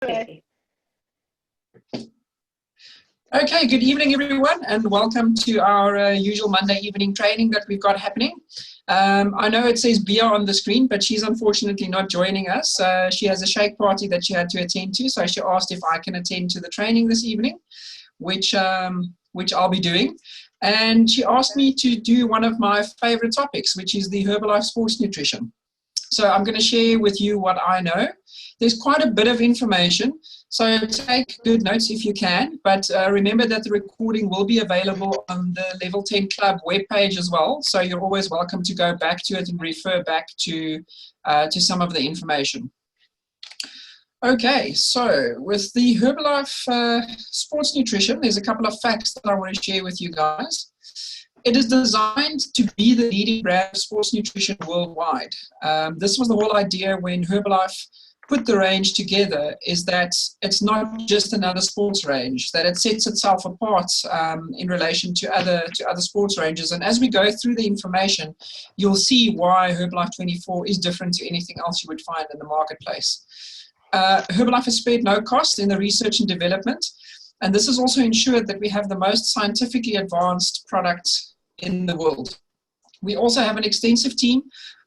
Okay. Okay, good evening everyone, and welcome to our usual Monday evening training that we've got happening. I know it says Bia on the screen, but she's unfortunately not joining us. She has a shake party that she had to attend to, so she asked if I can attend to the training this evening, which I'll be doing. And she asked me to do one of my favorite topics, which is the Herbalife Sports Nutrition. So I'm going to share with you what I know. There's quite a bit of information, so take good notes if you can, but remember that the recording will be available on the Level 10 Club webpage as well, so you're always welcome to go back to it and refer back to some of the information. Okay, so with the Herbalife Sports Nutrition, there's a couple of facts that I want to share with you guys. It is designed to be the leading brand of sports nutrition worldwide. This was the whole idea when Herbalife put the range together, is that it's not just another sports range, that it sets itself apart in relation to other sports ranges. And as we go through the information, you'll see why Herbalife 24 is different to anything else you would find in the marketplace. Herbalife has spared no cost in the research and development, and this has also ensured that we have the most scientifically advanced product in the world. We also have an extensive team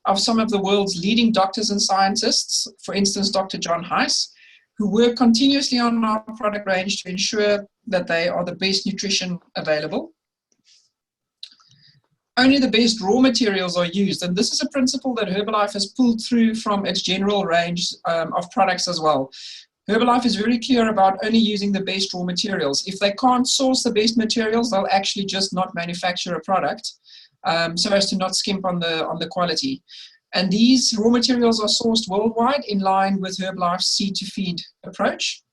of some of the world's leading doctors and scientists, for instance, Dr. John Heiss, who work continuously on our product range to ensure that they are the best nutrition available. Only the best raw materials are used, and this is a principle that Herbalife has pulled through from its general range of products as well. Herbalife is very clear about only using the best raw materials. If they can't source the best materials, they'll actually just not manufacture a product, so as to not skimp on the quality. And these raw materials are sourced worldwide in line with Herbalife's seed to feed approach.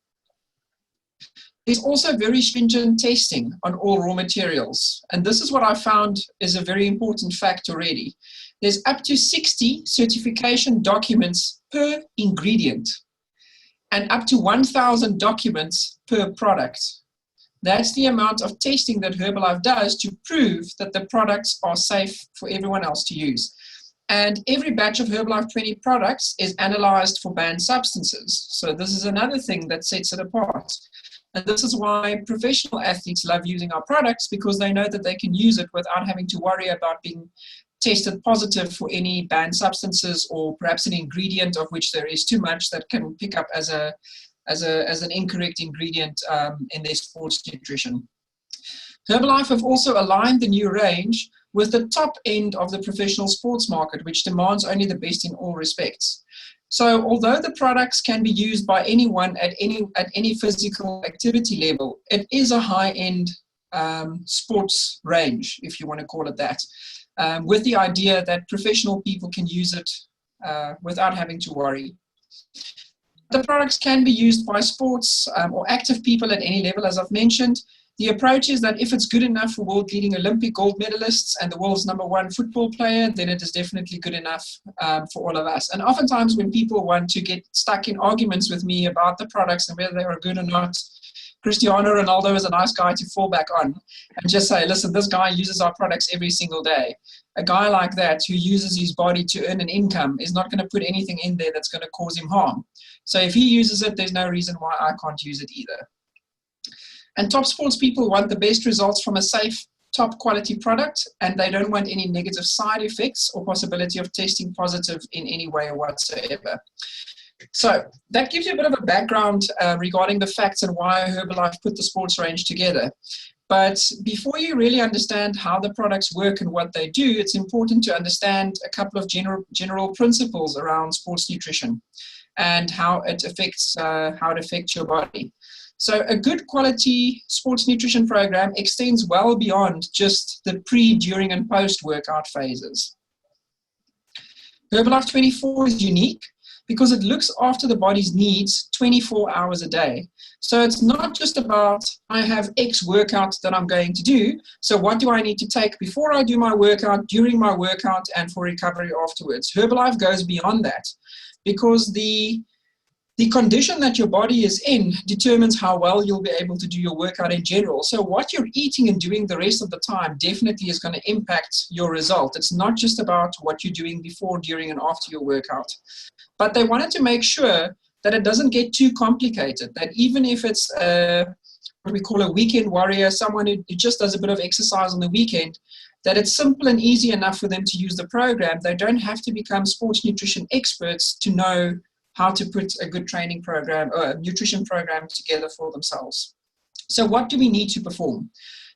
There's also very stringent testing on all raw materials. And this is what I found is a very important fact already. There's up to 60 certification documents per ingredient and up to 1,000 documents per product. That's the amount of testing that Herbalife does to prove that the products are safe for everyone else to use. And every batch of Herbalife 20 products is analyzed for banned substances. So this is another thing that sets it apart. And this is why professional athletes love using our products, because they know that they can use it without having to worry about being tested positive for any banned substances or perhaps an ingredient of which there is too much that can pick up as an incorrect ingredient in their sports nutrition. Herbalife have also aligned the new range with the top end of the professional sports market, which demands only the best in all respects. So although the products can be used by anyone at any physical activity level, it is a high-end sports range, if you want to call it that, with the idea that professional people can use it without having to worry. The products can be used by sports or active people at any level, as I've mentioned. The approach is that if it's good enough for world-leading Olympic gold medalists and the world's #1 football player, then it is definitely good enough for all of us. And oftentimes when people want to get stuck in arguments with me about the products and whether they are good or not, Cristiano Ronaldo is a nice guy to fall back on and just say, listen, this guy uses our products every single day. A guy like that who uses his body to earn an income is not going to put anything in there that's going to cause him harm. So if he uses it, there's no reason why I can't use it either. And top sports people want the best results from a safe, top quality product, and they don't want any negative side effects or possibility of testing positive in any way whatsoever. So that gives you a bit of a background regarding the facts and why Herbalife put the sports range together. But before you really understand how the products work and what they do, it's important to understand a couple of general principles around sports nutrition and how it affects your body. So a good quality sports nutrition program extends well beyond just the pre, during, and post-workout phases. Herbalife 24 is unique because it looks after the body's needs 24 hours a day. So it's not just about, I have X workout that I'm going to do, so what do I need to take before I do my workout, during my workout, and for recovery afterwards. Herbalife goes beyond that because the condition that your body is in determines how well you'll be able to do your workout in general. So what you're eating and doing the rest of the time definitely is going to impact your result. It's not just about what you're doing before, during, and after your workout. But they wanted to make sure that it doesn't get too complicated, that even if it's what we call a weekend warrior, someone who just does a bit of exercise on the weekend, that it's simple and easy enough for them to use the program. They don't have to become sports nutrition experts to know how to put a good training program or a nutrition program together for themselves. So what do we need to perform?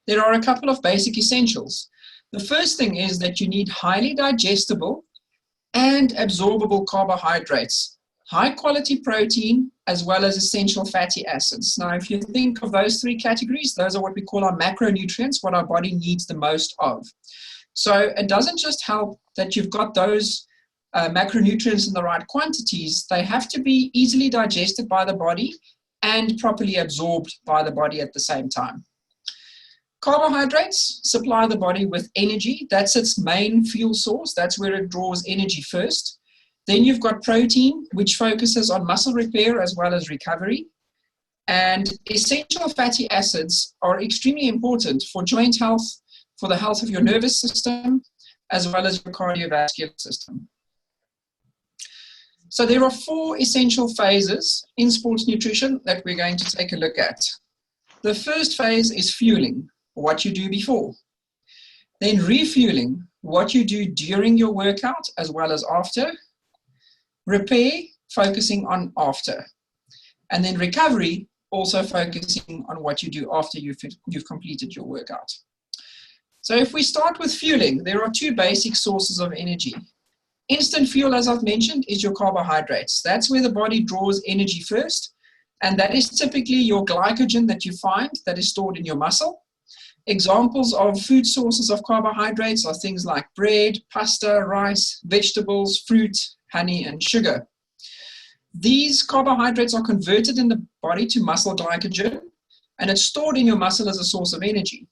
There are a couple of basic essentials. The first thing is that you need highly digestible and absorbable carbohydrates, high quality protein, as well as essential fatty acids. Now, if you think of those three categories, those are what we call our macronutrients, what our body needs the most of. So it doesn't just help that you've got those macronutrients in the right quantities. They have to be easily digested by the body and properly absorbed by the body at the same time. Carbohydrates supply the body with energy. That's its main fuel source. That's where it draws energy first. Then you've got protein, which focuses on muscle repair as well as recovery. And essential fatty acids are extremely important for joint health, for the health of your nervous system, as well as your cardiovascular system. So there are 4 essential phases in sports nutrition that we're going to take a look at. The first phase is fueling, what you do before. Then refueling, what you do during your workout as well as after. Repair, focusing on after. And then recovery, also focusing on what you do after you've completed your workout. So if we start with fueling, there are 2 basic sources of energy. Instant fuel, as I've mentioned, is your carbohydrates. That's where the body draws energy first, and that is typically your glycogen that you find that is stored in your muscle. Examples of food sources of carbohydrates are things like bread, pasta, rice, vegetables, fruit, honey, and sugar. These carbohydrates are converted in the body to muscle glycogen, and it's stored in your muscle as a source of energy.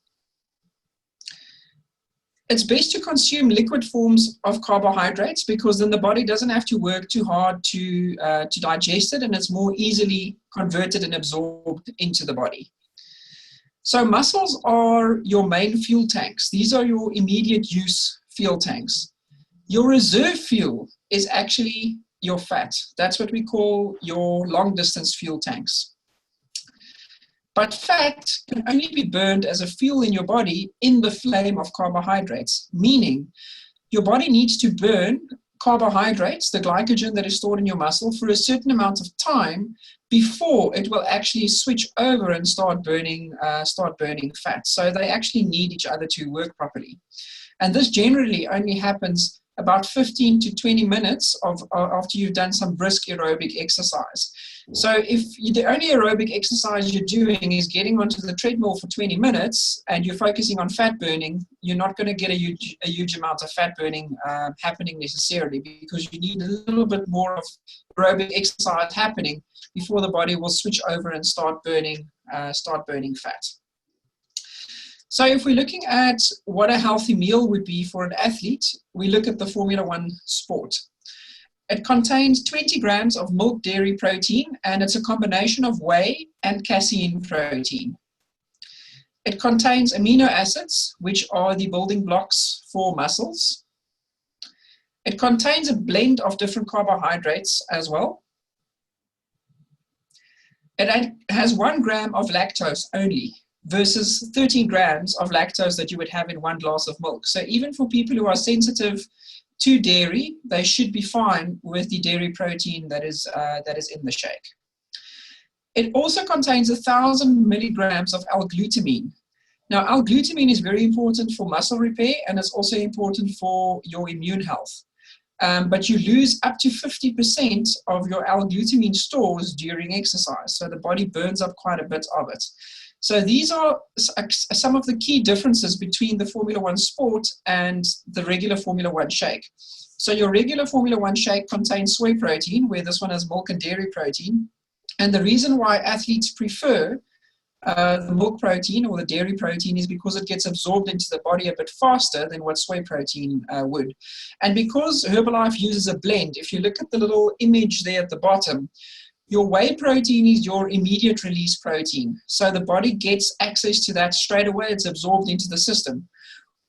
It's best to consume liquid forms of carbohydrates because then the body doesn't have to work too hard to digest it, and it's more easily converted and absorbed into the body. So muscles are your main fuel tanks. These are your immediate use fuel tanks. Your reserve fuel is actually your fat. That's what we call your long distance fuel tanks. But fat can only be burned as a fuel in your body in the flame of carbohydrates, meaning your body needs to burn carbohydrates, the glycogen that is stored in your muscle, for a certain amount of time before it will actually switch over and start burning fat. So they actually need each other to work properly. And this generally only happens about 15 to 20 minutes after you've done some brisk aerobic exercise. So if the only aerobic exercise you're doing is getting onto the treadmill for 20 minutes and you're focusing on fat burning, you're not going to get a huge amount of fat burning happening necessarily, because you need a little bit more of aerobic exercise happening before the body will switch over and start burning fat. So if we're looking at what a healthy meal would be for an athlete, we look at the Formula One sport. It contains 20 grams of milk dairy protein, and it's a combination of whey and casein protein. It contains amino acids, which are the building blocks for muscles. It contains a blend of different carbohydrates as well. It has 1 gram of lactose only, versus 13 grams of lactose that you would have in 1 glass of milk. So even for people who are sensitive to dairy, they should be fine with the dairy protein that is in the shake. It also contains 1,000 milligrams of L-glutamine. Now, L-glutamine is very important for muscle repair, and it's also important for your immune health. But you lose up to 50% of your L-glutamine stores during exercise, so the body burns up quite a bit of it. So these are some of the key differences between the Formula One sport and the regular Formula One shake. So your regular Formula One shake contains soy protein, where this one has milk and dairy protein. And the reason why athletes prefer the milk protein or the dairy protein is because it gets absorbed into the body a bit faster than what soy protein would. And because Herbalife uses a blend, if you look at the little image there at the bottom, your whey protein is your immediate release protein. So the body gets access to that straight away. It's absorbed into the system.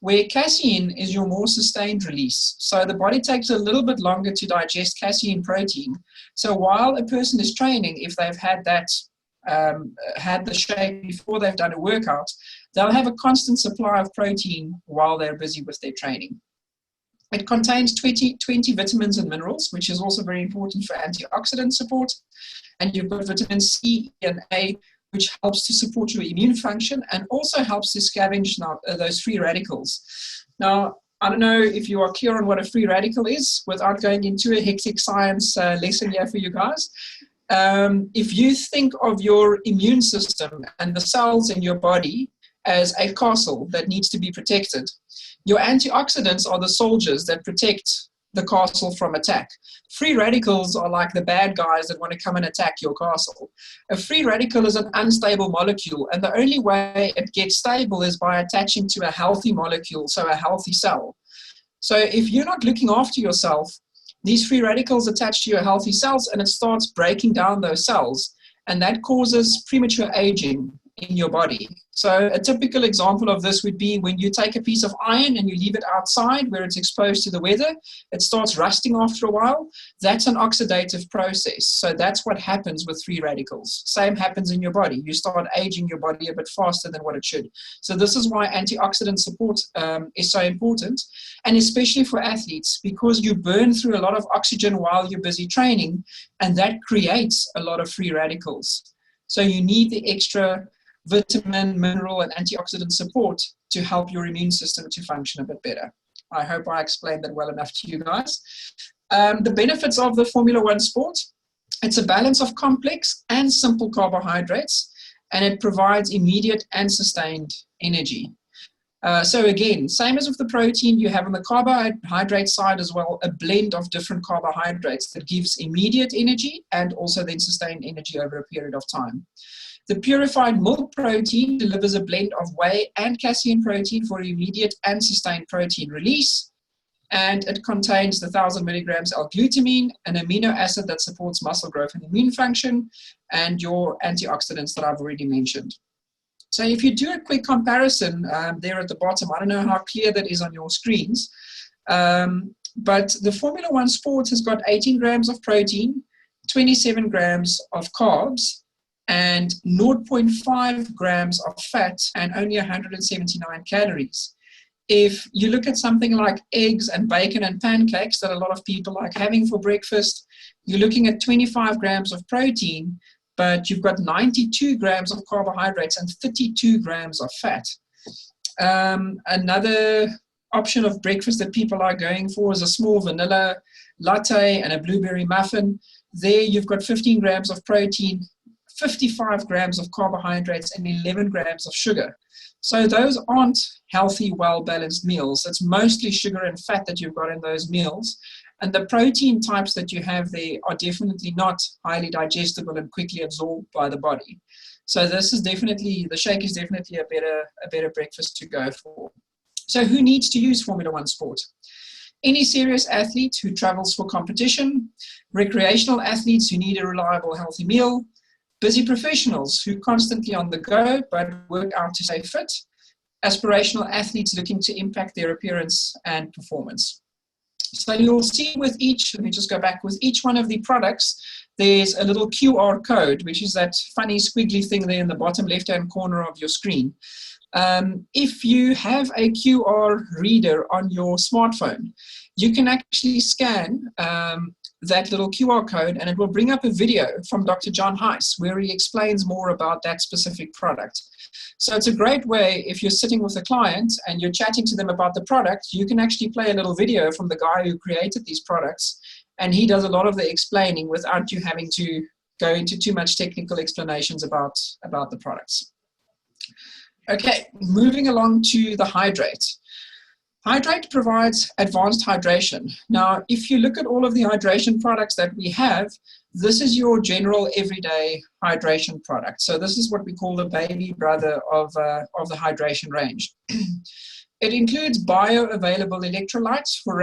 where casein is your more sustained release. So the body takes a little bit longer to digest casein protein. So while a person is training, if they've had that, had the shake before they've done a workout, they'll have a constant supply of protein while they're busy with their training. It contains 20 vitamins and minerals, which is also very important for antioxidant support. And you've got vitamin C and A, which helps to support your immune function and also helps to scavenge those free radicals. Now, I don't know if you are clear on what a free radical is without going into a hectic science lesson here for you guys. If you think of your immune system and the cells in your body as a castle that needs to be protected, your antioxidants are the soldiers that protect the castle from attack. Free radicals are like the bad guys that want to come and attack your castle. A free radical is an unstable molecule, and the only way it gets stable is by attaching to a healthy molecule, so a healthy cell. So if you're not looking after yourself, these free radicals attach to your healthy cells and it starts breaking down those cells, and that causes premature aging in your body. So a typical example of this would be when you take a piece of iron and you leave it outside where it's exposed to the weather, it starts rusting after a while. That's an oxidative process. So that's what happens with free radicals. Same happens in your body. You start aging your body a bit faster than what it should. So this is why antioxidant support is so important, and especially for athletes, because you burn through a lot of oxygen while you're busy training, and that creates a lot of free radicals. So you need the extra vitamin, mineral, and antioxidant support to help your immune system to function a bit better. I hope I explained that well enough to you guys. The benefits of the Formula One sport: it's a balance of complex and simple carbohydrates, and it provides immediate and sustained energy. So again, same as with the protein, you have on the carbohydrate side as well a blend of different carbohydrates that gives immediate energy and also then sustained energy over a period of time. The purified milk protein delivers a blend of whey and casein protein for immediate and sustained protein release. And it contains the 1,000 milligrams L-glutamine, an amino acid that supports muscle growth and immune function, and your antioxidants that I've already mentioned. So if you do a quick comparison there at the bottom, I don't know how clear that is on your screens, but the Formula One sport has got 18 grams of protein, 27 grams of carbs, and 0.5 grams of fat, and only 179 calories. If you look at something like eggs and bacon and pancakes that a lot of people like having for breakfast, you're looking at 25 grams of protein, but you've got 92 grams of carbohydrates and 32 grams of fat. Another option of breakfast that people are going for is a small vanilla latte and a blueberry muffin. There you've got 15 grams of protein, 55 grams of carbohydrates, and 11 grams of sugar. So those aren't healthy, well-balanced meals. It's mostly sugar and fat that you've got in those meals. And the protein types that you have there are definitely not highly digestible and quickly absorbed by the body. So this is definitely, the shake is definitely a better breakfast to go for. So who needs to use Formula One sport? Any serious athlete who travels for competition, recreational athletes who need a reliable, healthy meal, busy professionals who are constantly on the go but work out to stay fit, aspirational athletes looking to impact their appearance and performance. So you'll see with each, let me just go back, with each one of the products, there's a little QR code, which is that funny squiggly thing there in the bottom left-hand corner of your screen. If you have a QR reader on your smartphone, you can actually scan that little QR code, and it will bring up a video from Dr. John Heiss where he explains more about that specific product. So it's a great way, if you're sitting with a client and you're chatting to them about the product, you can actually play a little video from the guy who created these products, and he does a lot of the explaining without you having to go into too much technical explanations about the products. Okay, moving along to the Hydrate. Hydrate provides advanced hydration. Now, if you look at all of the hydration products that we have, this is your general everyday hydration product. So this is what we call the baby brother of the hydration range. It includes bioavailable electrolytes for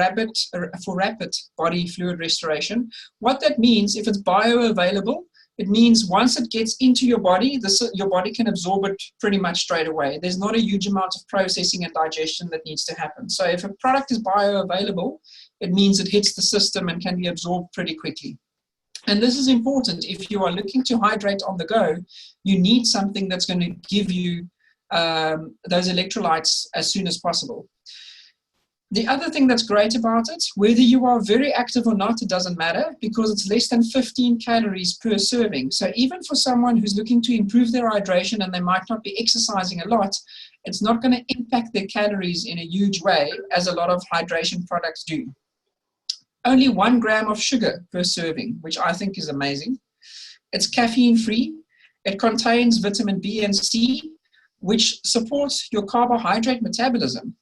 rapid body fluid restoration. What that means, if it's bioavailable, It means once it gets into your body, your body can absorb it pretty much straight away. There's not a huge amount of processing and digestion that needs to happen. So if a product is bioavailable, it means it hits the system and can be absorbed pretty quickly. And this is important. If you are looking to hydrate on the go, you need something that's going to give you those electrolytes as soon as possible. The other thing that's great about it, whether you are very active or not, it doesn't matter, because it's less than 15 calories per serving. So even for someone who's looking to improve their hydration and they might not be exercising a lot, it's not going to impact their calories in a huge way, as a lot of hydration products do. Only 1 gram of sugar per serving, which I think is amazing. It's caffeine-free. It contains vitamin B and C, which supports your carbohydrate metabolism.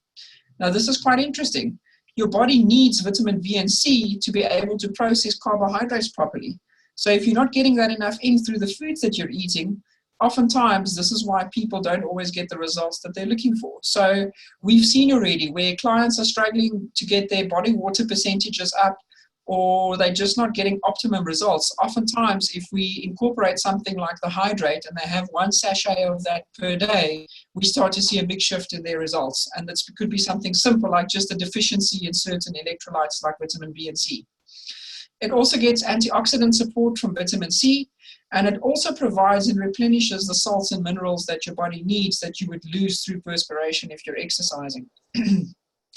Now, this is quite interesting. Your body needs vitamin B and C to be able to process carbohydrates properly. So if you're not getting that enough in through the foods that you're eating, oftentimes this is why people don't always get the results that they're looking for. So we've seen already where clients are struggling to get their body water percentages up, or they're just not getting optimum results. Oftentimes, if we incorporate something like the Hydrate and they have 1 sachet of that per day, we start to see a big shift in their results. And that could be something simple like just a deficiency in certain electrolytes like vitamin B and C. It also gets antioxidant support from vitamin C, and it also provides and replenishes the salts and minerals that your body needs that you would lose through perspiration if you're exercising.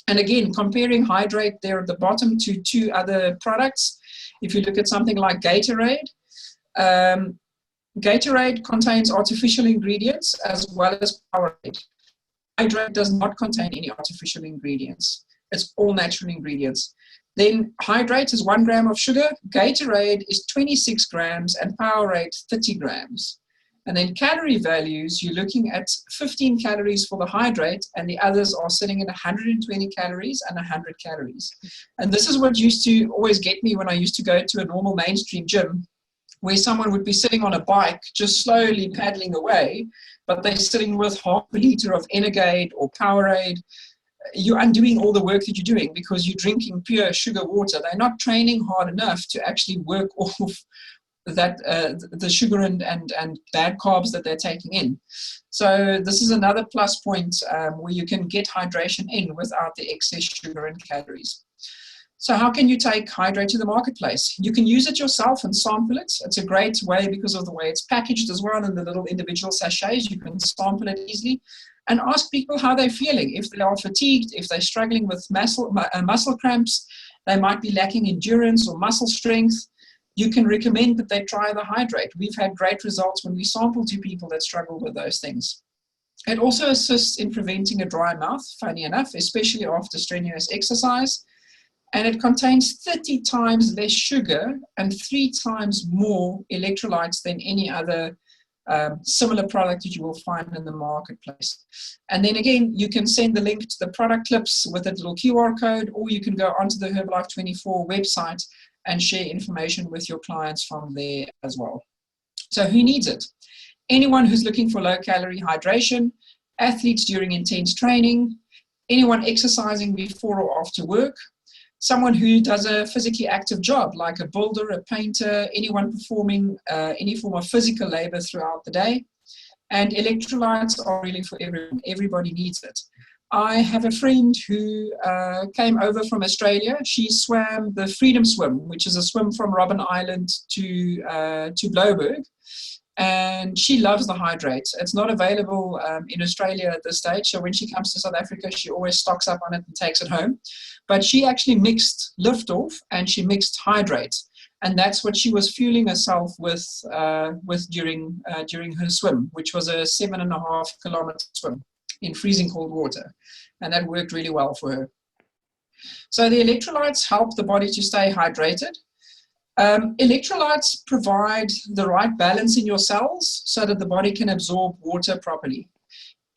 And again, comparing Hydrate there at the bottom to 2 other products, if you look at something like Gatorade, Gatorade contains artificial ingredients as well as Powerade. Hydrate does not contain any artificial ingredients. It's all natural ingredients. Then Hydrate is 1 gram of sugar, Gatorade is 26 grams, and Powerade 30 grams. And then calorie values, you're looking at 15 calories for the Hydrate, and the others are sitting at 120 calories and 100 calories. And this is what used to always get me when I used to go to a normal mainstream gym, where someone would be sitting on a bike just slowly paddling away, but they're sitting with half a liter of Energade or Powerade. You're undoing all the work that you're doing because you're drinking pure sugar water. They're not training hard enough to actually work off that the sugar and bad carbs that they're taking in. So this is another plus point where you can get hydration in without the excess sugar and calories. So how can you take Hydrate to the marketplace? You can use it yourself and sample it. It's a great way because of the way it's packaged as well in the little individual sachets. You can sample it easily and ask people how they're feeling. If they are fatigued, if they're struggling with muscle cramps, they might be lacking endurance or muscle strength, you can recommend that they try the Hydrate. We've had great results when we sample to people that struggle with those things. It also assists in preventing a dry mouth, funny enough, especially after strenuous exercise. And it contains 30 times less sugar and 3 times more electrolytes than any other similar product that you will find in the marketplace. And then again, you can send the link to the product clips with a little QR code, or you can go onto the Herbalife 24 website and share information with your clients from there as well. So who needs it? Anyone who's looking for low-calorie hydration, athletes during intense training, anyone exercising before or after work, someone who does a physically active job like a builder, a painter, anyone performing any form of physical labor throughout the day. And electrolytes are really for everyone. Everybody needs it. I have a friend who came over from Australia. She swam the Freedom Swim, which is a swim from Robben Island to Blouberg. And she loves the Hydrate. It's not available in Australia at this stage. So when she comes to South Africa, she always stocks up on it and takes it home. But she actually mixed Liftoff and she mixed Hydrate. And that's what she was fueling herself with during her swim, which was a 7.5 kilometer swim in freezing cold water. And that worked really well for her. So the electrolytes help the body to stay hydrated. Electrolytes provide the right balance in your cells so that the body can absorb water properly.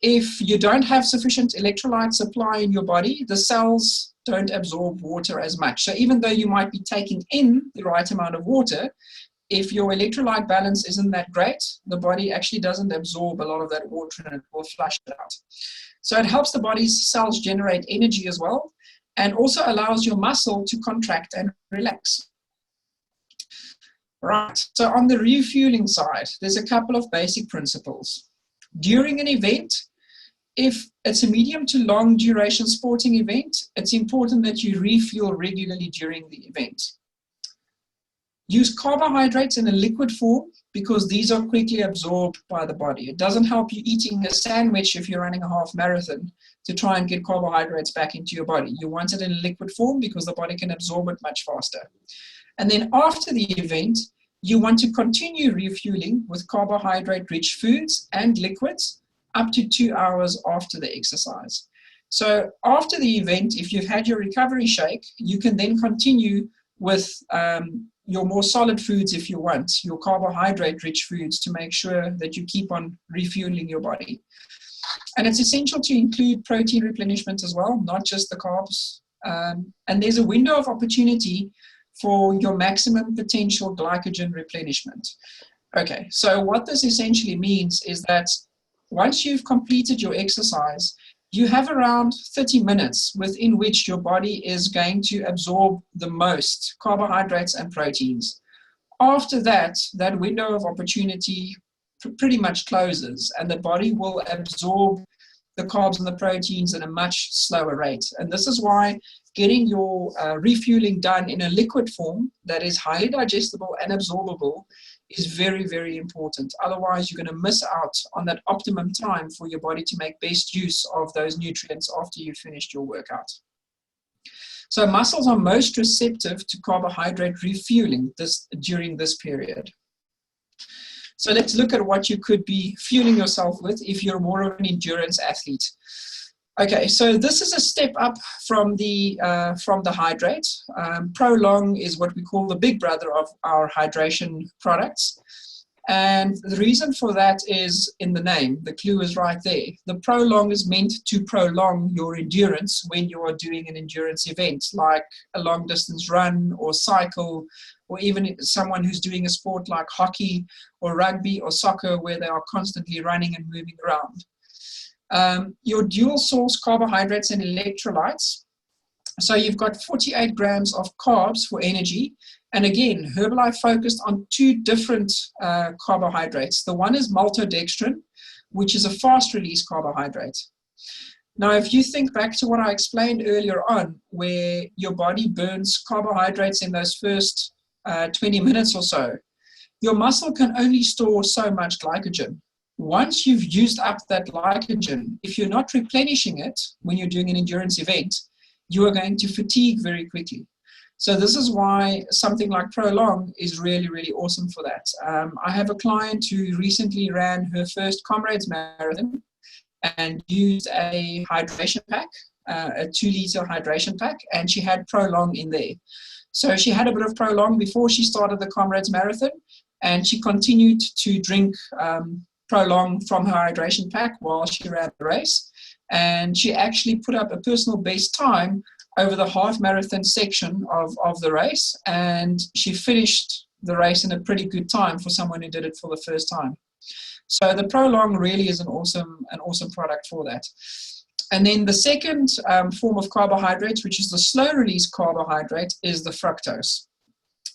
If you don't have sufficient electrolyte supply in your body, the cells don't absorb water as much. So even though you might be taking in the right amount of water, if your electrolyte balance isn't that great, the body actually doesn't absorb a lot of that water and it will flush it out. So it helps the body's cells generate energy as well, and also allows your muscle to contract and relax. Right, so on the refueling side, there's a couple of basic principles. During an event, if it's a medium to long duration sporting event, it's important that you refuel regularly during the event. Use carbohydrates in a liquid form because these are quickly absorbed by the body. It doesn't help you eating a sandwich if you're running a half marathon to try and get carbohydrates back into your body. You want it in a liquid form because the body can absorb it much faster. And then after the event, you want to continue refueling with carbohydrate-rich foods and liquids up to 2 hours after the exercise. So after the event, if you've had your recovery shake, you can then continue with your more solid foods if you want, your carbohydrate-rich foods, to make sure that you keep on refueling your body. And it's essential to include protein replenishment as well, not just the carbs. And there's a window of opportunity for your maximum potential glycogen replenishment. Okay, so what this essentially means is that once you've completed your exercise, you have around 30 minutes within which your body is going to absorb the most carbohydrates and proteins. After that, that window of opportunity pretty much closes, and the body will absorb the carbs and the proteins at a much slower rate. And this is why getting your refueling done in a liquid form that is highly digestible and absorbable is very, very important. Otherwise, you're going to miss out on that optimum time for your body to make best use of those nutrients after you've finished your workout. So muscles are most receptive to carbohydrate refueling during this period. So let's look at what you could be fueling yourself with if you're more of an endurance athlete. Okay, so this is a step up from the hydrate. Prolong is what we call the big brother of our hydration products. And the reason for that is in the name. The clue is right there. The Prolong is meant to prolong your endurance when you are doing an endurance event, like a long distance run or cycle, or even someone who's doing a sport like hockey or rugby or soccer where they are constantly running and moving around. Your dual source carbohydrates and electrolytes. So you've got 48 grams of carbs for energy. And again, Herbalife focused on two different carbohydrates. The one is maltodextrin, which is a fast release carbohydrate. Now, if you think back to what I explained earlier on, where your body burns carbohydrates in those first 20 minutes or so, your muscle can only store so much glycogen. Once you've used up that glycogen, if you're not replenishing it when you're doing an endurance event, you are going to fatigue very quickly. So this is why something like Prolong is really, really awesome for that. I have a client who recently ran her first Comrades Marathon and used a hydration pack, a 2-liter hydration pack, and she had Prolong in there. So she had a bit of Prolong before she started the Comrades Marathon, and she continued to drink Prolong from her hydration pack while she ran the race. And she actually put up a personal best time over the half marathon section of the race, and she finished the race in a pretty good time for someone who did it for the first time. So the Prolong really is an awesome product for that. And then the second form of carbohydrates, which is the slow release carbohydrate, is the fructose.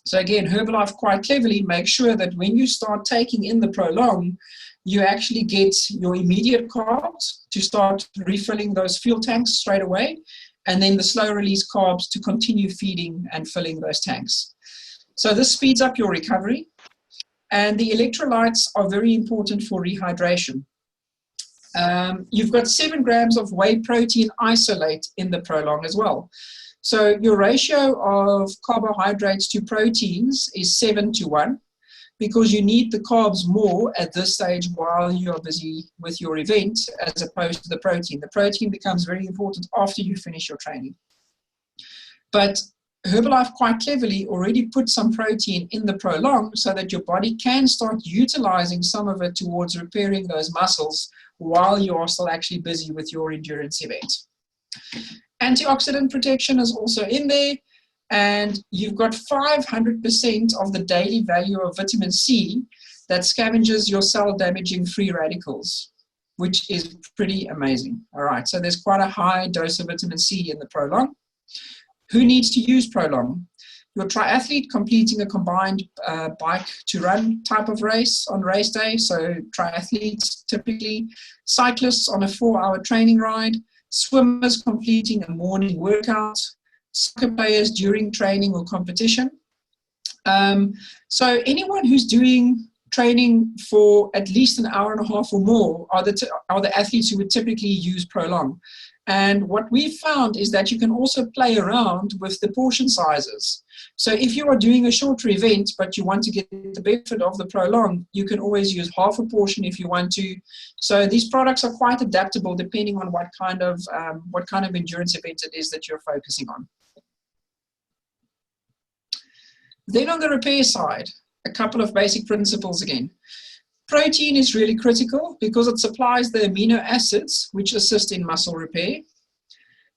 So again, Herbalife quite cleverly makes sure that when you start taking in the Prolong, you actually get your immediate carbs to start refilling those fuel tanks straight away, and then the slow release carbs to continue feeding and filling those tanks. So this speeds up your recovery, and the electrolytes are very important for rehydration. You've got 7 grams of whey protein isolate in the Prolong as well. So your ratio of carbohydrates to proteins is 7:1, because you need the carbs more at this stage while you're busy with your event as opposed to the protein. The protein becomes very important after you finish your training. But Herbalife quite cleverly already put some protein in the Prolong so that your body can start utilizing some of it towards repairing those muscles while you are still actually busy with your endurance event. Antioxidant protection is also in there, and you've got 500% of the daily value of vitamin C that scavenges your cell-damaging free radicals, which is pretty amazing. All right, so there's quite a high dose of vitamin C in the Prolong. Who needs to use Prolong? your triathlete completing a combined bike to run type of race on race day, so triathletes typically, cyclists on a 4-hour training ride, swimmers completing a morning workout, soccer players during training or competition. So anyone who's doing training for at least an hour and a half or more are the athletes who would typically use Prolong. And what we've found is that you can also play around with the portion sizes. So if you are doing a shorter event, but you want to get the benefit of the Prolong, you can always use half a portion if you want to. So these products are quite adaptable depending on what kind of endurance event it is that you're focusing on. Then on the repair side, a couple of basic principles again. Protein is really critical because it supplies the amino acids which assist in muscle repair.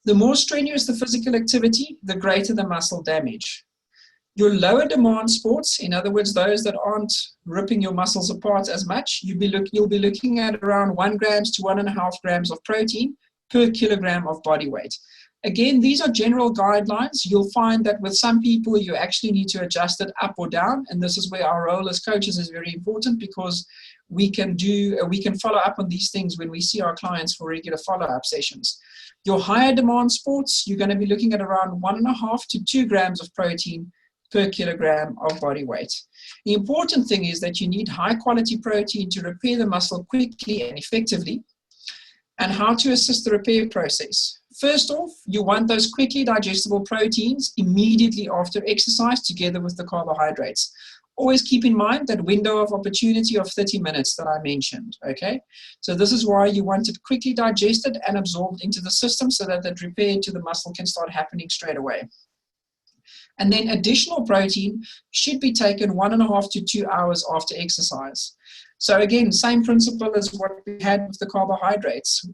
The more strenuous the physical activity, the greater the muscle damage. Your lower demand sports, in other words, those that aren't ripping your muscles apart as much, you'll be looking at around 1 grams to 1.5 grams of protein per kilogram of body weight. Again, these are general guidelines. You'll find that with some people, you actually need to adjust it up or down. And this is where our role as coaches is very important, because we can follow up on these things when we see our clients for regular follow-up sessions. Your higher demand sports, you're going to be looking at around 1.5 to 2 grams of protein per kilogram of body weight. The important thing is that you need high quality protein to repair the muscle quickly and effectively. And how to assist the repair process. First off, you want those quickly digestible proteins immediately after exercise together with the carbohydrates. Always keep in mind that window of opportunity of 30 minutes that I mentioned, okay? So this is why you want it quickly digested and absorbed into the system so that the repair to the muscle can start happening straight away. And then additional protein should be taken 1.5 to 2 hours after exercise. So again, same principle as what we had with the carbohydrates.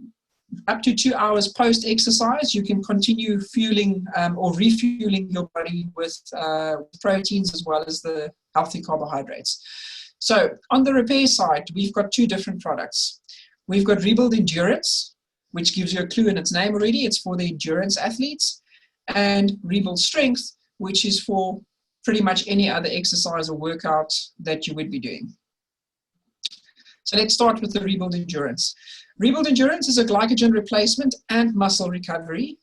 Up to 2 hours post-exercise, you can continue fueling or refueling your body with proteins as well as the healthy carbohydrates. So on the repair side, we've got 2 different products. We've got Rebuild Endurance, which gives you a clue in its name already. It's for the endurance athletes. And Rebuild Strength, which is for pretty much any other exercise or workout that you would be doing. So let's start with the Rebuild Endurance. Rebuild Endurance is a glycogen replacement and muscle recovery.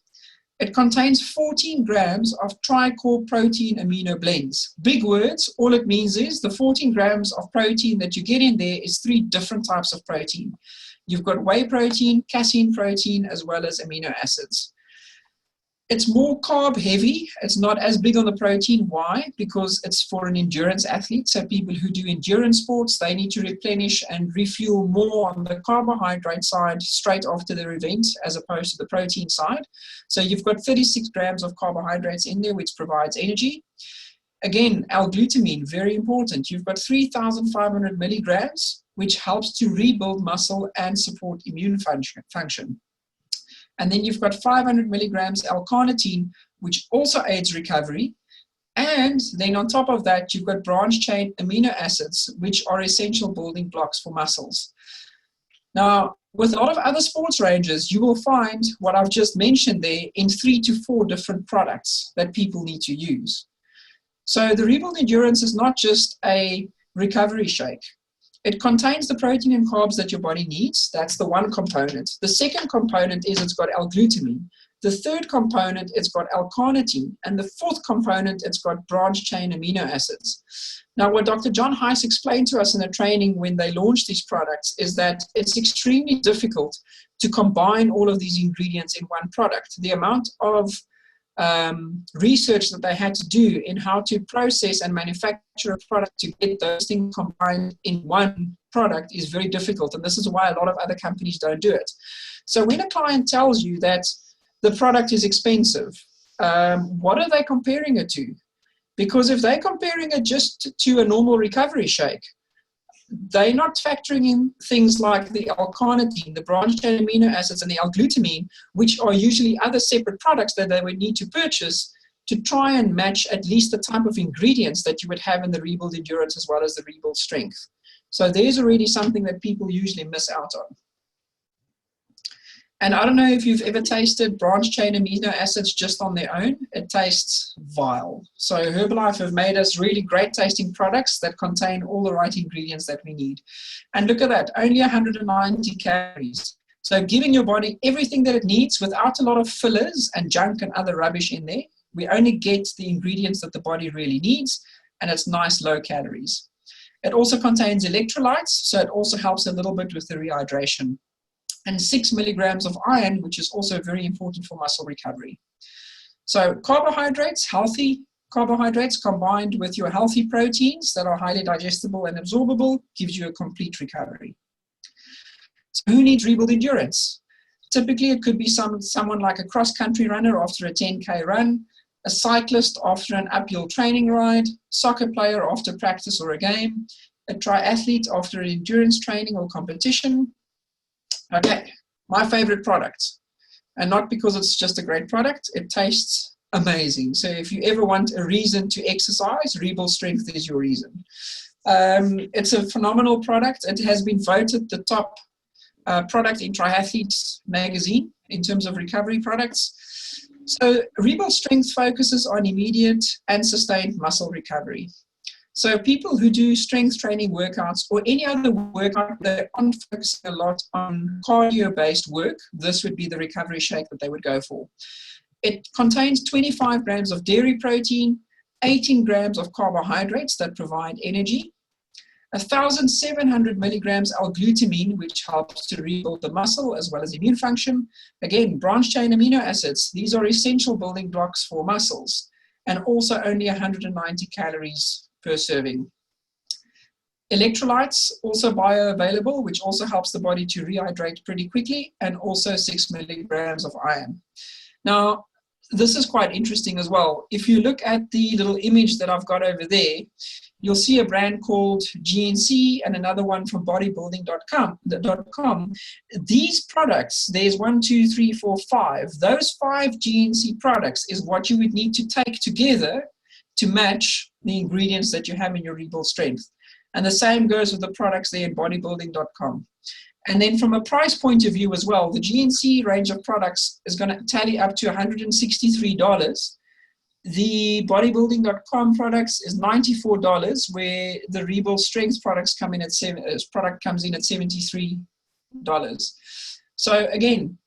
It contains 14 grams of tri-core protein amino blends. Big words, all it means is the 14 grams of protein that you get in there is 3 different types of protein. You've got whey protein, casein protein, as well as amino acids. It's more carb heavy. It's not as big on the protein. Why? Because it's for an endurance athlete. So people who do endurance sports, they need to replenish and refuel more on the carbohydrate side straight after their event as opposed to the protein side. So you've got 36 grams of carbohydrates in there, which provides energy. Again, L-glutamine, very important. You've got 3,500 milligrams, which helps to rebuild muscle and support immune function. And then you've got 500 milligrams L-carnitine, which also aids recovery. And then on top of that, you've got branch-chain amino acids, which are essential building blocks for muscles. Now, with a lot of other sports ranges, you will find what I've just mentioned there in 3 to 4 different products that people need to use. So the Rebuild Endurance is not just a recovery shake. It contains the protein and carbs that your body needs. That's the one component. The second component is it's got L-glutamine. The third component, it's got L-carnitine. And the fourth component, it's got branch-chain amino acids. Now, what Dr. John Heiss explained to us in a training when they launched these products is that it's extremely difficult to combine all of these ingredients in one product. The amount of research that they had to do in how to process and manufacture a product to get those things combined in one product is very difficult, and this is why a lot of other companies don't do it. So when a client tells you that the product is expensive, what are they comparing it to? Because if they're comparing it just to a normal recovery shake, they're not factoring in things like the L-carnitine, the branch-chain amino acids, and the L-glutamine, which are usually other separate products that they would need to purchase to try and match at least the type of ingredients that you would have in the Rebuild Endurance as well as the Rebuild Strength. So there's already something that people usually miss out on. And I don't know if you've ever tasted branched-chain amino acids just on their own. It tastes vile. So Herbalife have made us really great tasting products that contain all the right ingredients that we need. And look at that, only 190 calories. So giving your body everything that it needs without a lot of fillers and junk and other rubbish in there. We only get the ingredients that the body really needs, and it's nice low calories. It also contains electrolytes, so it also helps a little bit with the rehydration. And 6 milligrams of iron, which is also very important for muscle recovery. So carbohydrates, healthy carbohydrates combined with your healthy proteins that are highly digestible and absorbable gives you a complete recovery. So who needs rebuild endurance? Typically, it could be someone like a cross-country runner after a 10K run, a cyclist after an uphill training ride, soccer player after practice or a game, a triathlete after an endurance training or competition. Okay, my favorite product, and not because it's just a great product, it tastes amazing. So if you ever want a reason to exercise, Rebuild Strength is your reason. It's a phenomenal product. It has been voted the top product in Triathletes magazine in terms of recovery products. So Rebuild Strength focuses on immediate and sustained muscle recovery. So people who do strength training workouts or any other workout, they aren't focusing a lot on cardio-based work. This would be the recovery shake that they would go for. It contains 25 grams of dairy protein, 18 grams of carbohydrates that provide energy, 1,700 milligrams L-glutamine, which helps to rebuild the muscle as well as immune function. Again, branched-chain amino acids. These are essential building blocks for muscles, and also only 190 calories per serving. Electrolytes, also bioavailable, which also helps the body to rehydrate pretty quickly, and also 6 milligrams of iron. Now, this is quite interesting as well. If you look at the little image that I've got over there, you'll see a brand called GNC and another one from bodybuilding.com. These products, there's 1, 2, 3, 4, 5. Those 5 GNC products is what you would need to take together to match the ingredients that you have in your Rebuild Strength. And the same goes with the products there in bodybuilding.com. And then from a price point of view as well, the GNC range of products is going to tally up to $163. The bodybuilding.com products is $94, where the Rebuild Strength products come in at $73. So again,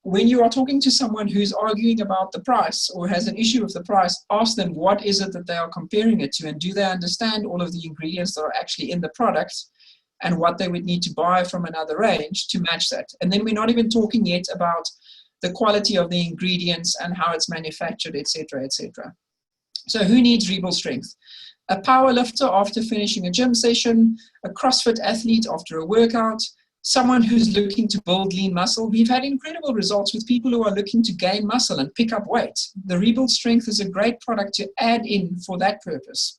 when you are talking to someone who's arguing about the price or has an issue with the price, ask them what is it that they are comparing it to, and do they understand all of the ingredients that are actually in the product and what they would need to buy from another range to match that. And then we're not even talking yet about the quality of the ingredients and how it's manufactured, etc., etc. So who needs Rebuild Strength? A power lifter after finishing a gym session, a CrossFit athlete after a workout, someone who's looking to build lean muscle. We've had incredible results with people who are looking to gain muscle and pick up weight. The Rebuild Strength is a great product to add in for that purpose.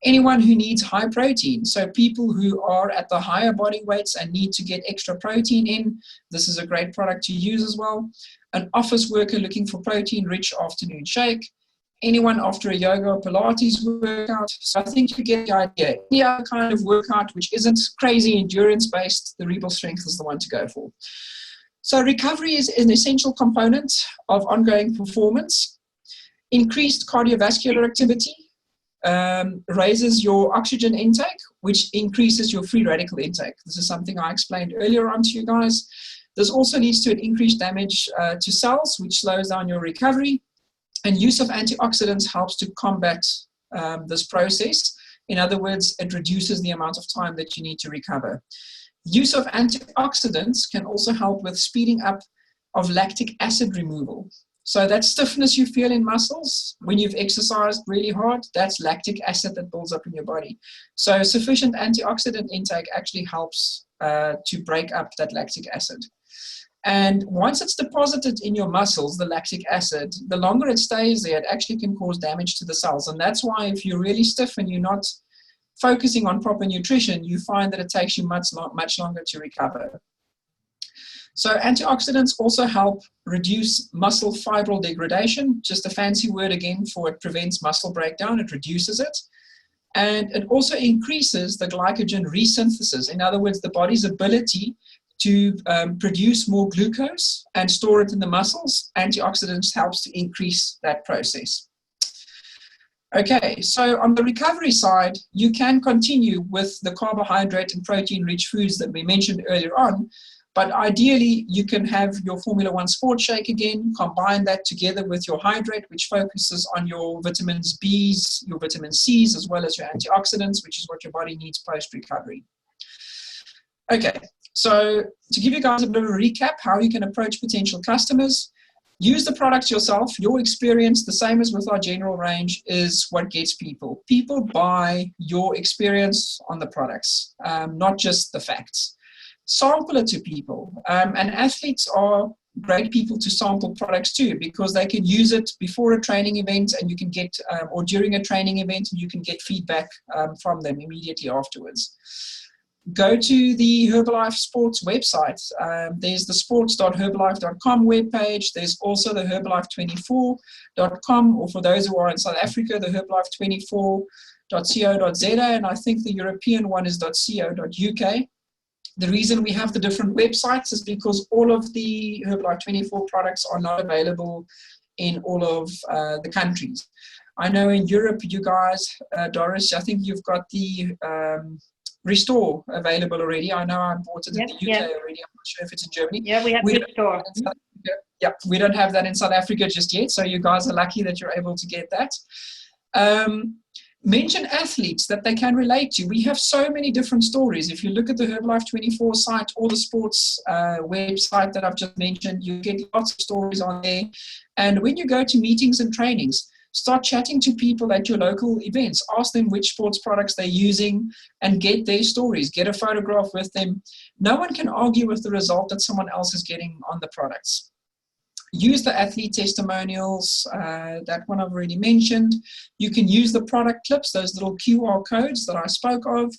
Anyone who needs high protein, so people who are at the higher body weights and need to get extra protein in, this is a great product to use as well. An office worker looking for protein-rich afternoon shake. Anyone after a yoga or Pilates workout. So I think you get the idea. Any other kind of workout which isn't crazy endurance-based, the Rebuild Strength is the one to go for. So recovery is an essential component of ongoing performance. Increased cardiovascular activity raises your oxygen intake, which increases your free radical intake. This is something I explained earlier on to you guys. This also leads to an increased damage to cells, which slows down your recovery. And use of antioxidants helps to combat this process. In other words, it reduces the amount of time that you need to recover. Use of antioxidants can also help with speeding up of lactic acid removal. So that stiffness you feel in muscles when you've exercised really hard, that's lactic acid that builds up in your body. So sufficient antioxidant intake actually helps to break up that lactic acid. And once it's deposited in your muscles, the lactic acid, the longer it stays there, it actually can cause damage to the cells. And that's why if you're really stiff and you're not focusing on proper nutrition, you find that it takes you much longer to recover. So antioxidants also help reduce muscle fibril degradation, just a fancy word again for it prevents muscle breakdown, it reduces it. And it also increases the glycogen resynthesis. In other words, the body's ability to produce more glucose and store it in the muscles. Antioxidants helps to increase that process. Okay, so on the recovery side, you can continue with the carbohydrate and protein-rich foods that we mentioned earlier on, but ideally you can have your Formula One Sport Shake again, combine that together with your hydrate, which focuses on your vitamins Bs, your vitamin Cs, as well as your antioxidants, which is what your body needs post-recovery. Okay, so to give you guys a bit of a recap, how you can approach potential customers, use the products yourself. Your experience, the same as with our general range, is what gets people. People buy your experience on the products, not just the facts. Sample it to people. And athletes are great people to sample products too, because they can use it before a training event and you can get, or during a training event, and you can get feedback from them immediately afterwards. Go to the Herbalife Sports website. There's the sports.herbalife.com webpage. There's also the herbalife24.com, or for those who are in South Africa, the herbalife24.co.za, and I think the European one is .co.uk. The reason we have the different websites is because all of the Herbalife24 products are not available in all of the countries. I know in Europe, you guys, Doris, I think you've got the Restore available already. I know I bought it in the UK already. I'm not sure if it's in Germany. Yeah, we have Restore. Yeah, we don't have that in South Africa just yet, so you guys are lucky that you're able to get that. Mention athletes that they can relate to. We have so many different stories. If you look at the Herbalife24 site or the sports website that I've just mentioned, you get lots of stories on there. And when you go to meetings and trainings, start chatting to people at your local events. Ask them which sports products they're using and get their stories. Get a photograph with them. No one can argue with the result that someone else is getting on the products. Use the athlete testimonials, that one I've already mentioned. You can use the product clips, those little QR codes that I spoke of.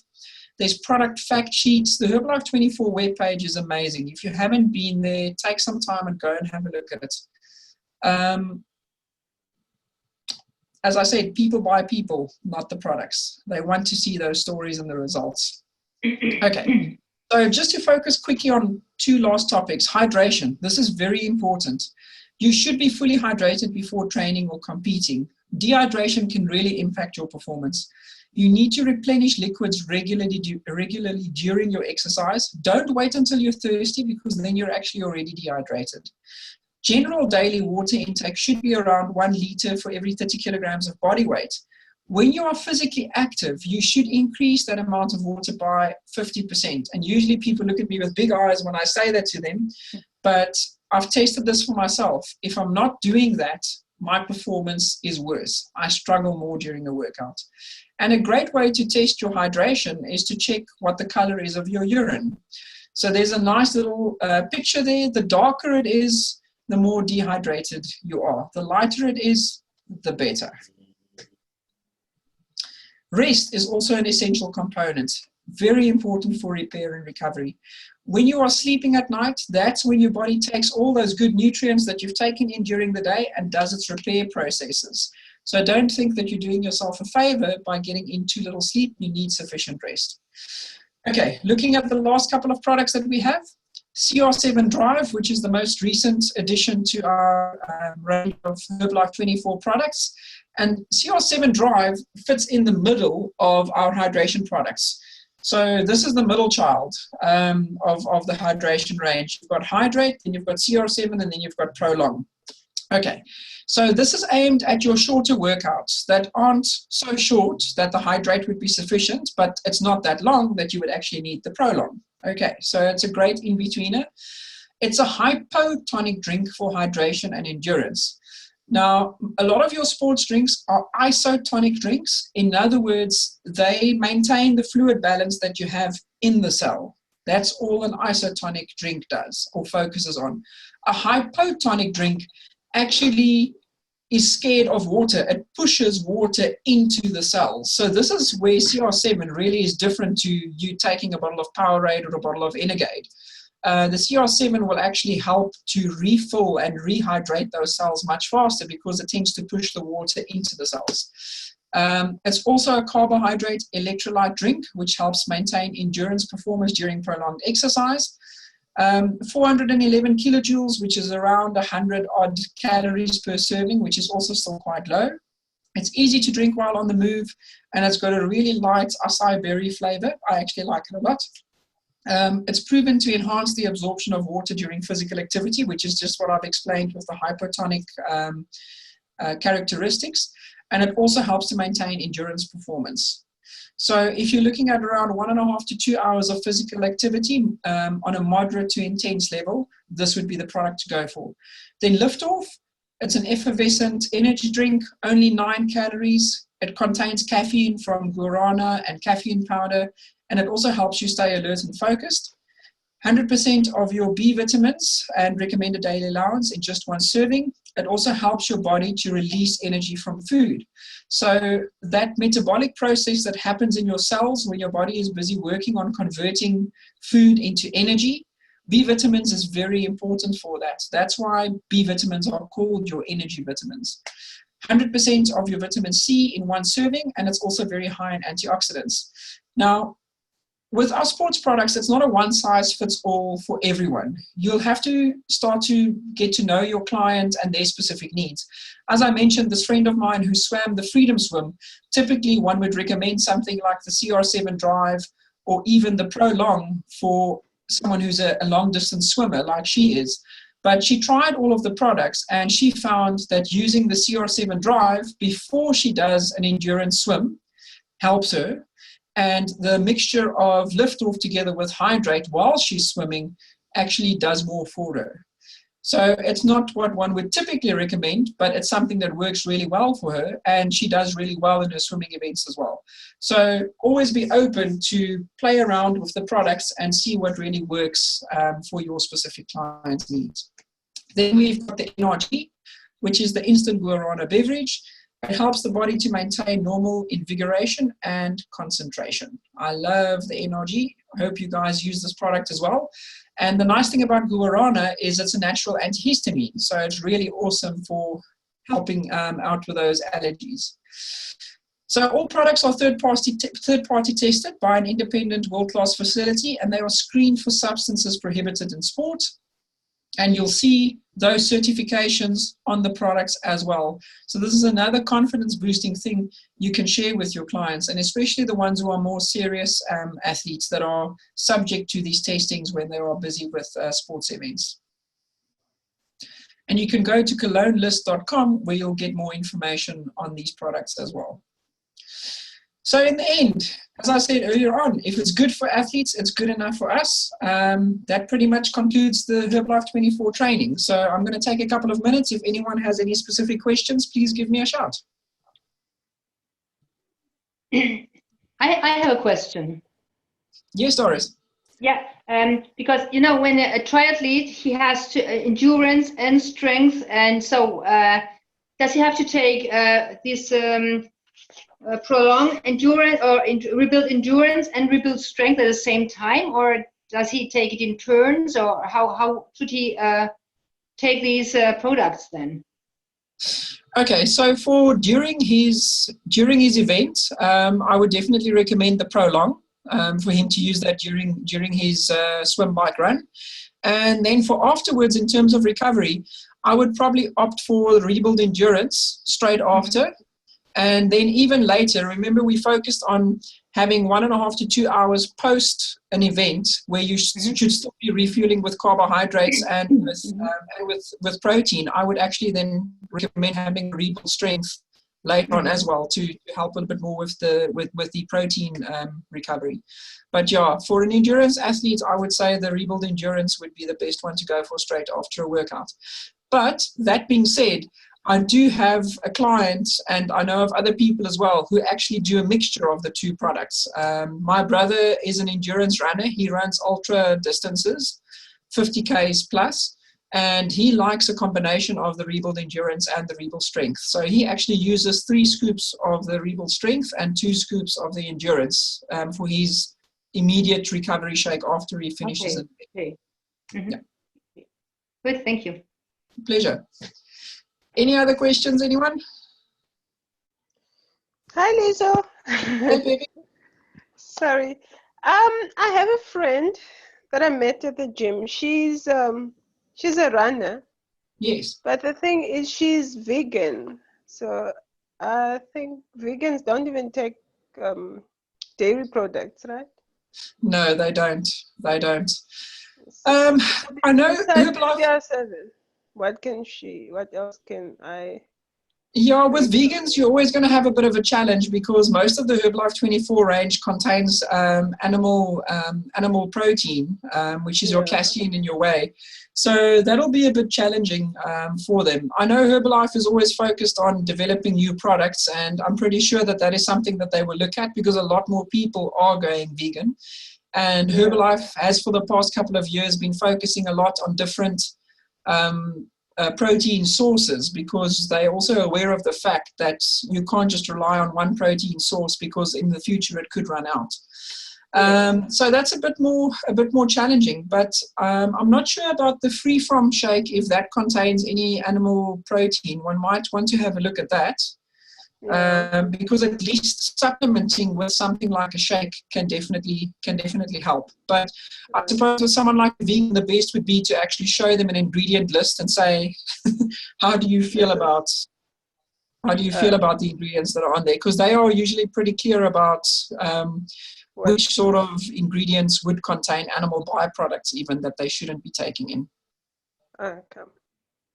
There's product fact sheets. The Herbalife24 webpage is amazing. If you haven't been there, take some time and go and have a look at it. As I said, people buy people, not the products. They want to see those stories and the results. Okay. So just to focus quickly on two last topics, hydration. This is very important. You should be fully hydrated before training or competing. Dehydration can really impact your performance. You need to replenish liquids regularly during your exercise. Don't wait until you're thirsty, because then you're actually already dehydrated. General daily water intake should be around 1 liter for every 30 kilograms of body weight. When you are physically active, you should increase that amount of water by 50%. And usually people look at me with big eyes when I say that to them, but I've tested this for myself. If I'm not doing that, my performance is worse. I struggle more during the workout. And a great way to test your hydration is to check what the color is of your urine. So there's a nice little picture there. The darker it is, the more dehydrated you are. The lighter it is, the better. Rest is also an essential component, very important for repair and recovery. When you are sleeping at night, that's when your body takes all those good nutrients that you've taken in during the day and does its repair processes. So don't think that you're doing yourself a favor by getting in too little sleep. You need sufficient rest. Okay, looking at the last couple of products that we have, CR7 Drive, which is the most recent addition to our range of Herbalife24 products. And CR7 Drive fits in the middle of our hydration products. So this is the middle child of the hydration range. You've got Hydrate, then you've got CR7, and then you've got Prolong. Okay, so this is aimed at your shorter workouts that aren't so short that the Hydrate would be sufficient, but it's not that long that you would actually need the Prolong. Okay, so it's a great in-betweener. It's a hypotonic drink for hydration and endurance. Now, a lot of your sports drinks are isotonic drinks. In other words, they maintain the fluid balance that you have in the cell. That's all an isotonic drink does or focuses on. A hypotonic drink actually is scared of water. It pushes water into the cells. So this is where CR7 really is different to you taking a bottle of Powerade or a bottle of Energade. The CR7 will actually help to refill and rehydrate those cells much faster because it tends to push the water into the cells. It's also a carbohydrate electrolyte drink, which helps maintain endurance performance during prolonged exercise. 411 kilojoules, which is around 100 odd calories per serving, which is also still quite low. It's easy to drink while on the move, and it's got a really light acai berry flavor. I actually like it a lot. It's proven to enhance the absorption of water during physical activity, which is just what I've explained with the hypotonic characteristics. And it also helps to maintain endurance performance. So if you're looking at around 1.5 to 2 hours of physical activity on a moderate to intense level, this would be the product to go for. Then Liftoff, it's an effervescent energy drink, only 9 calories. It contains caffeine from guarana and caffeine powder, and it also helps you stay alert and focused. 100% of your B vitamins and recommended daily allowance in just one serving. It also helps your body to release energy from food. So that metabolic process that happens in your cells when your body is busy working on converting food into energy, B vitamins is very important for that. That's why B vitamins are called your energy vitamins. 100% of your vitamin C in one serving, and it's also very high in antioxidants. Now, with our sports products, it's not a one-size-fits-all for everyone. You'll have to start to get to know your client and their specific needs. As I mentioned, this friend of mine who swam the Freedom Swim, typically one would recommend something like the CR7 Drive or even the Pro Long for someone who's a long-distance swimmer like she is. But she tried all of the products and she found that using the CR7 Drive before she does an endurance swim helps her. And the mixture of Liftoff together with Hydrate while she's swimming actually does more for her. So it's not what one would typically recommend, but it's something that works really well for her, and she does really well in her swimming events as well. So always be open to play around with the products and see what really works for your specific client's needs. Then we've got the NRG, which is the instant guarana beverage. It helps the body to maintain normal invigoration and concentration. I love the NRG. I hope you guys use this product as well. And the nice thing about guarana is it's a natural antihistamine. So it's really awesome for helping out with those allergies. So all products are third-party tested by an independent world-class facility, and they are screened for substances prohibited in sport. And you'll see those certifications on the products as well. So this is another confidence boosting thing you can share with your clients, and especially the ones who are more serious athletes that are subject to these testings when they are busy with sports events. And you can go to colognelist.com where you'll get more information on these products as well. So in the end, as I said earlier on, if it's good for athletes, it's good enough for us. That pretty much concludes the Herbalife 24 training. So I'm going to take a couple of minutes. If anyone has any specific questions, please give me a shout. I have a question. Yes, Doris. Yeah, because, you know, when a triathlete, he has to endurance and strength. And so does he have to take this prolong endurance or rebuild endurance and rebuild strength at the same time, or does he take it in turns, or how should he take these products then? Okay, so for during his event, I would definitely recommend the Prolong for him to use that during his swim, bike, run. And then for afterwards, in terms of recovery, I would probably opt for Rebuild Endurance straight after. And then even later, remember we focused on having 1.5 to 2 hours post an event where you should still be refueling with carbohydrates and with protein. I would actually then recommend having Rebuild Strength later on as well to help a little bit more with the protein recovery. But yeah, for an endurance athlete, I would say the Rebuild Endurance would be the best one to go for straight after a workout. But that being said, I do have a client, and I know of other people as well, who actually do a mixture of the two products. My brother is an endurance runner. He runs ultra distances, 50 Ks plus, and he likes a combination of the Rebuild Endurance and the Rebuild Strength. So he actually uses 3 scoops of the Rebuild Strength and 2 scoops of the Endurance for his immediate recovery shake after he finishes it. Okay. Yeah. Good, thank you. Pleasure. Any other questions, anyone? Hi, Lizo. Hey, baby. Sorry. I have a friend that I met at the gym, she's a runner, Yes. but the thing is she's vegan. So I think vegans don't even take dairy products, right? No, they don't. They don't. So I know besides Herbalife. CR7, what else can I? Yeah, with vegans, you're always going to have a bit of a challenge because most of the Herbalife 24 range contains animal protein, which is your casein in your whey. So that'll be a bit challenging for them. I know Herbalife is always focused on developing new products, and I'm pretty sure that that is something that they will look at because a lot more people are going vegan. And Herbalife has, for the past couple of years, been focusing a lot on different protein sources because they're also aware of the fact that you can't just rely on one protein source because in the future it could run out. So that's a bit more challenging, but I'm not sure about the Free From shake if that contains any animal protein. One might want to have a look at that. Because at least supplementing with something like a shake can definitely help. But I suppose with someone like a vegan, the best would be to actually show them an ingredient list and say, how do you feel about the ingredients that are on there? Because they are usually pretty clear about which sort of ingredients would contain animal byproducts even that they shouldn't be taking in. Okay.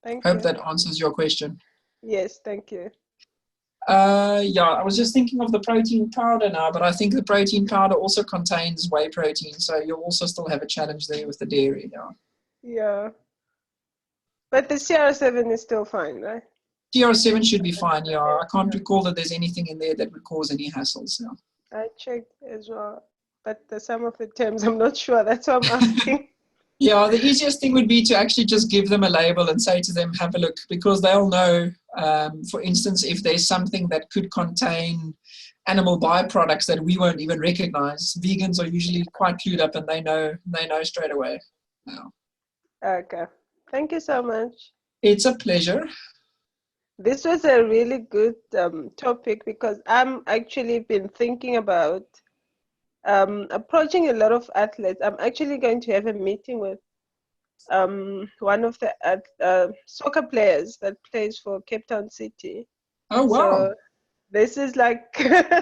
Thank you. Hope that answers your question. Yes, thank you. I was just thinking of the protein powder now, but I think the protein powder also contains whey protein, so you'll also still have a challenge there with the dairy. Yeah. But the CR7 is still fine, right? CR7 should be fine, yeah. I can't recall that there's anything in there that would cause any hassles. Yeah. I checked as well, but some of the terms I'm not sure. That's why I'm asking. Yeah, the easiest thing would be to actually just give them a label and say to them, have a look, because they'll know, for instance, if there's something that could contain animal byproducts that we won't even recognize. Vegans are usually quite clued up and they know straight away. Yeah. Okay. Thank you so much. It's a pleasure. This was a really good topic because I'm actually been thinking about approaching a lot of athletes. I'm actually going to have a meeting with one of the soccer players that plays for Cape Town City. Oh, wow. So this is like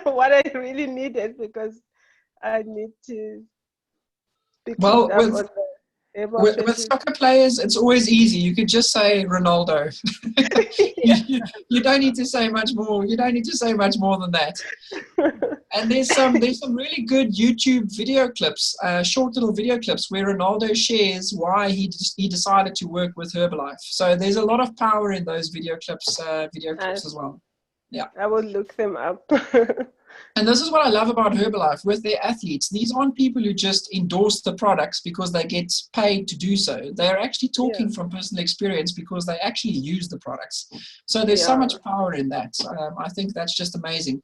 what I really needed because I need to be well, up on the with soccer players, it's always easy. You could just say Ronaldo. You don't need to say much more. You don't need to say much more than that. And there's some really good YouTube video clips, short little video clips where Ronaldo shares why he decided to work with Herbalife. So there's a lot of power in those video clips as well. Yeah, I will look them up. And this is what I love about Herbalife with their athletes. These aren't people who just endorse the products because they get paid to do so. They're actually talking from personal experience because they actually use the products. So there's so much power in that. I think that's just amazing.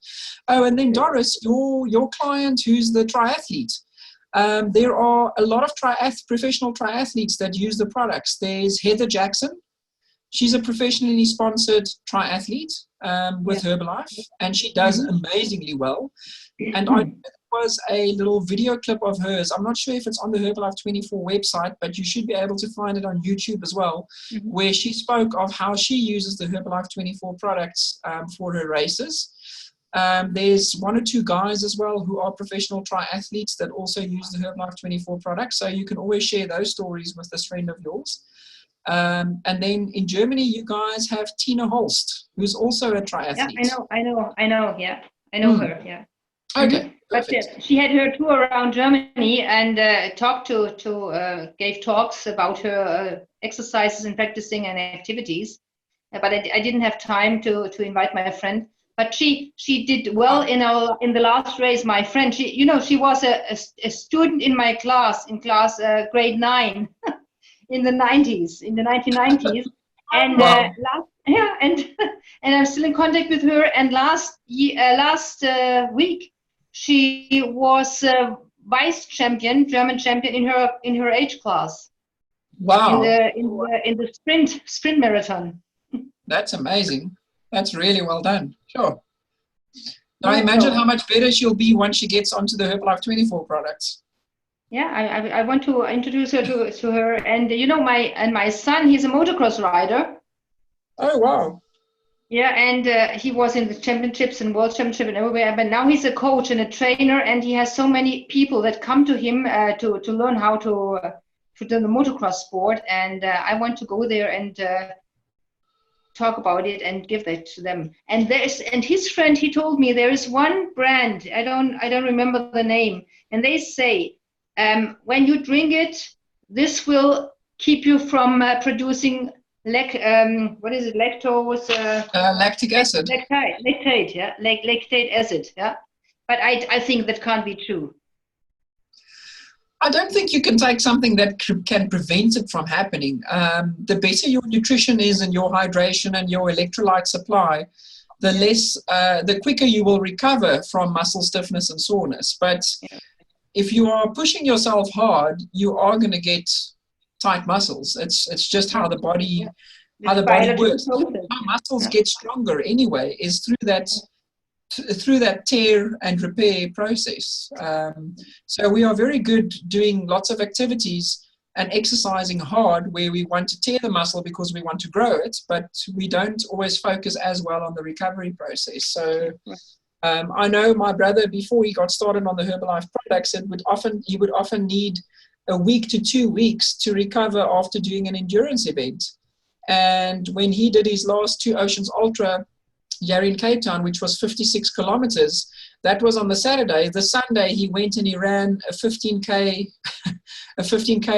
Oh, and then Doris, your client who's the triathlete. There are a lot of professional triathletes that use the products. There's Heather Jackson. She's a professionally sponsored triathlete with Herbalife, and she does amazingly well. And there was a little video clip of hers. I'm not sure if it's on the Herbalife 24 website, but you should be able to find it on YouTube as well, where she spoke of how she uses the Herbalife 24 products for her races. There's one or two guys as well who are professional triathletes that also use the Herbalife 24 products. So you can always share those stories with this friend of yours. And then in Germany, you guys have Tina Holst, who's also a triathlete. Yeah, I know. Yeah, I know her. Yeah. Okay. But she had her tour around Germany and gave talks about her exercises and practicing and activities. But I didn't have time to invite my friend. But she did well in the last race. My friend, she was a student in my class, grade 9. In the 1990s, and and I'm still in contact with her. And last week, she was vice champion, German champion in her age class. Wow! In the sprint marathon. That's amazing. That's really well done. Sure. Now imagine how much better she'll be once she gets onto the Herbalife 24 products. Yeah, I want to introduce her to her. And you know, my son, he's a motocross rider. Oh, wow. Yeah, and he was in the championships and world championship and everywhere. But now he's a coach and a trainer, and he has so many people that come to him to learn how to do the motocross sport. And I want to go there and talk about it and give that to them. And his friend, he told me there is one brand, I don't remember the name, and they say when you drink it, this will keep you from producing what is it, lactose? Lactic acid. Lactate, yeah, lactate acid, yeah. But I think that can't be true. I don't think you can take something that can prevent it from happening. The better your nutrition is and your hydration and your electrolyte supply, the quicker you will recover from muscle stiffness and soreness. But if you are pushing yourself hard, you are going to get tight muscles. It's just how the body works. How muscles get stronger anyway is through that tear and repair process. So we are very good doing lots of activities and exercising hard where we want to tear the muscle because we want to grow it, but we don't always focus as well on the recovery process. So I know my brother, before he got started on the Herbalife products, he would often need a week to 2 weeks to recover after doing an endurance event. And when he did his last 2 Oceans Ultra here in Cape Town, which was 56 kilometers, that was on the Saturday. The Sunday he went and he ran a 15K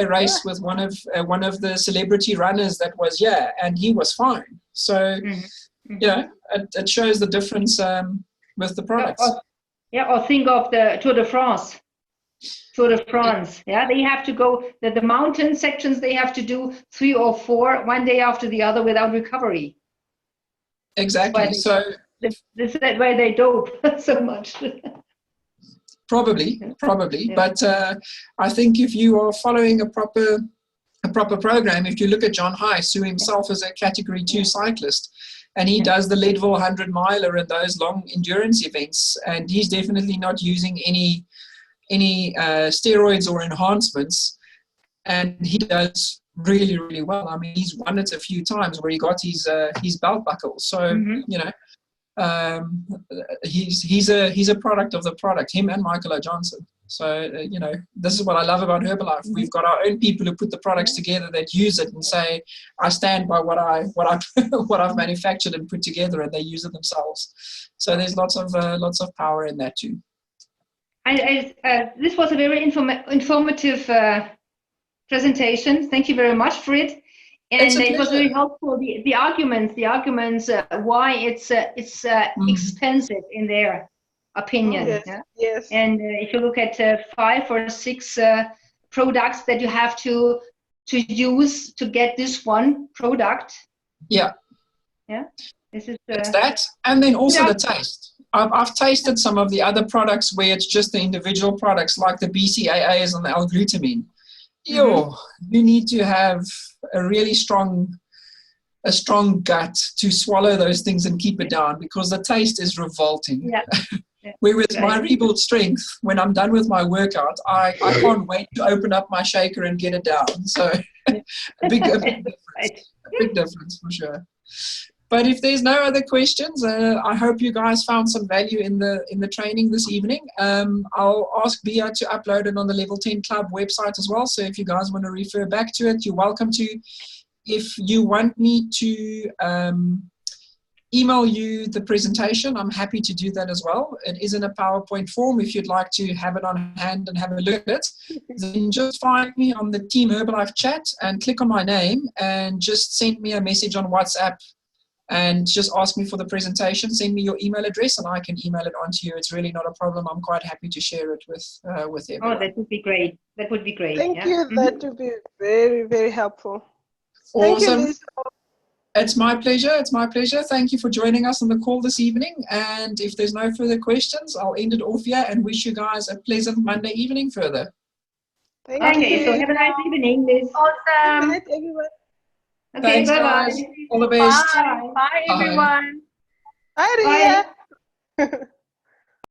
race with one of the celebrity runners that was here, and he was fine. So you know, it shows the difference with the products. Or think of the Tour de France. Yeah, they have to go the mountain sections. They have to do 3 or 4 one day after the other without recovery. Exactly. This is why they dope so much. Probably. Yeah. But I think if you are following a proper program, if you look at John Heiss, who himself is a Category 2 cyclist, and he does the Leadville 100-miler and those long endurance events, and he's definitely not using any steroids or enhancements, and he does really, really well. I mean, he's won it a few times where he got his belt buckle. So you know, he's a product of the product. Him and Michael O'Johnson. So you know, this is what I love about Herbalife. We've got our own people who put the products together that use it and say, I stand by what I've manufactured and put together, and they use it themselves. So there's lots of power in that too. This was a very informative presentation. Thank you very much for it, and it was very helpful. The arguments why it's expensive in their opinion. Yes. And if you look at 5 or 6 products that you have to use to get this one product. Yeah. This is it's that, and then also the taste. I've tasted some of the other products where it's just the individual products, like the BCAAs and the L-glutamine. You need to have a really strong gut to swallow those things and keep it down, because the taste is revolting. Whereas my Rebuild Strength, when I'm done with my workout, I can't wait to open up my shaker and get it down. So a big difference for sure. But if there's no other questions, I hope you guys found some value in the training this evening. I'll ask Bia to upload it on the Level 10 Club website as well. So if you guys want to refer back to it, you're welcome to. If you want me to email you the presentation, I'm happy to do that as well. It is in a PowerPoint form. If you'd like to have it on hand and have a look at it, then just find me on the Team Herbalife chat and click on my name and just send me a message on WhatsApp. And just ask me for the presentation, send me your email address, and I can email it on to you. It's really not a problem. I'm quite happy to share it with everyone. Oh, that would be great. That would be great. Thank you. That would be very, very helpful. Awesome. Thank you, Lisa. It's my pleasure. It's my pleasure. Thank you for joining us on the call this evening. And if there's no further questions, I'll end it off here and wish you guys a pleasant Monday evening further. Thank you. So have a nice evening, Liz. Awesome. Good night, everyone. Okay, thanks, bye-bye. guys. All the best. Bye, everyone. Bye, Ria.